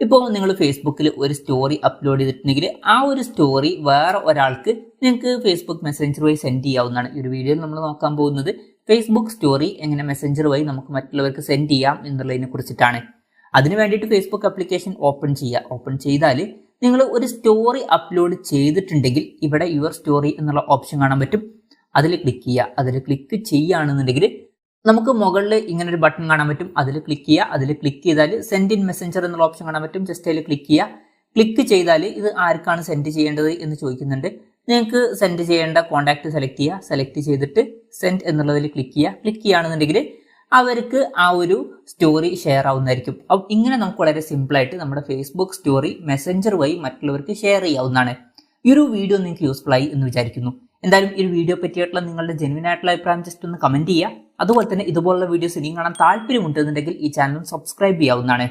ഇപ്പോൾ നിങ്ങൾ ഫേസ്ബുക്കിൽ ഒരു സ്റ്റോറി അപ്ലോഡ് ചെയ്തിട്ടുണ്ടെങ്കിൽ ആ ഒരു സ്റ്റോറി വേറെ ഒരാൾക്ക് നിങ്ങൾക്ക് ഫേസ്ബുക്ക് മെസ്സഞ്ചർ വഴി സെൻഡ് ചെയ്യാവുന്നതാണ്. ഈ ഒരു വീഡിയോയിൽ നമ്മൾ നോക്കാൻ പോകുന്നത് ഫേസ്ബുക്ക് സ്റ്റോറി എങ്ങനെ മെസ്സഞ്ചർ വഴി നമുക്ക് മറ്റുള്ളവർക്ക് സെൻഡ് ചെയ്യാം എന്നുള്ളതിനെ കുറിച്ചിട്ടാണ്. അതിന് വേണ്ടിയിട്ട് ഫേസ്ബുക്ക് ആപ്ലിക്കേഷൻ ഓപ്പൺ ചെയ്യുക. ഓപ്പൺ ചെയ്താൽ നിങ്ങൾ ഒരു സ്റ്റോറി അപ്ലോഡ് ചെയ്തിട്ടുണ്ടെങ്കിൽ ഇവിടെ യുവർ സ്റ്റോറി എന്നുള്ള ഓപ്ഷൻ കാണാൻ പറ്റും. അതിൽ ക്ലിക്ക് ചെയ്യുക. അതിൽ ക്ലിക്ക് ചെയ്യുകയാണെന്നുണ്ടെങ്കിൽ നമുക്ക് മുകളിൽ ഇങ്ങനെ ഒരു ബട്ടൺ കാണാൻ പറ്റും. അതിൽ ക്ലിക്ക് ചെയ്യുക. അതിൽ ക്ലിക്ക് ചെയ്താൽ സെൻഡ് ഇൻ മെസ്സഞ്ചർ എന്നുള്ള ഓപ്ഷൻ കാണാൻ പറ്റും. ജസ്റ്റ് അതിൽ ക്ലിക്ക് ചെയ്യുക. ക്ലിക്ക് ചെയ്താൽ ഇത് ആർക്കാണ് സെൻഡ് ചെയ്യേണ്ടത് എന്ന് ചോദിക്കുന്നുണ്ട്. നിങ്ങൾക്ക് സെൻഡ് ചെയ്യേണ്ട കോൺടാക്ട് സെലക്ട് ചെയ്യുക. സെലക്ട് ചെയ്തിട്ട് സെൻഡ് എന്നുള്ളതിൽ ക്ലിക്ക് ചെയ്യുക. ക്ലിക്ക് ചെയ്യുകയാണെന്നുണ്ടെങ്കിൽ അവർക്ക് ആ ഒരു സ്റ്റോറി ഷെയർ ആവുന്നതായിരിക്കും. അപ്പം ഇങ്ങനെ നമുക്ക് വളരെ സിമ്പിളായിട്ട് നമ്മുടെ ഫേസ്ബുക്ക് സ്റ്റോറി മെസ്സഞ്ചർ വഴി മറ്റുള്ളവർക്ക് ഷെയർ ചെയ്യാവുന്നതാണ്. ഈ ഒരു വീഡിയോ നിങ്ങൾക്ക് യൂസ്ഫുൾ ആയി എന്ന് വിചാരിക്കുന്നു. എന്തായാലും ഈ ഒരു വീഡിയോ പറ്റിയിട്ടുള്ള നിങ്ങളുടെ ജെന്യുവൻ ആയിട്ടുള്ള അഭിപ്രായം ജസ്റ്റ് ഒന്ന് കമന്റ് ചെയ്യുക. അതുപോലെ തന്നെ ഇതുപോലുള്ള വീഡിയോസ് ഇനിയും കാണാൻ താല്പര്യമുണ്ടെന്നുണ്ടെങ്കിൽ ഈ ചാനൽ സബ്സ്ക്രൈബ് ചെയ്യാവുന്നതാണ്.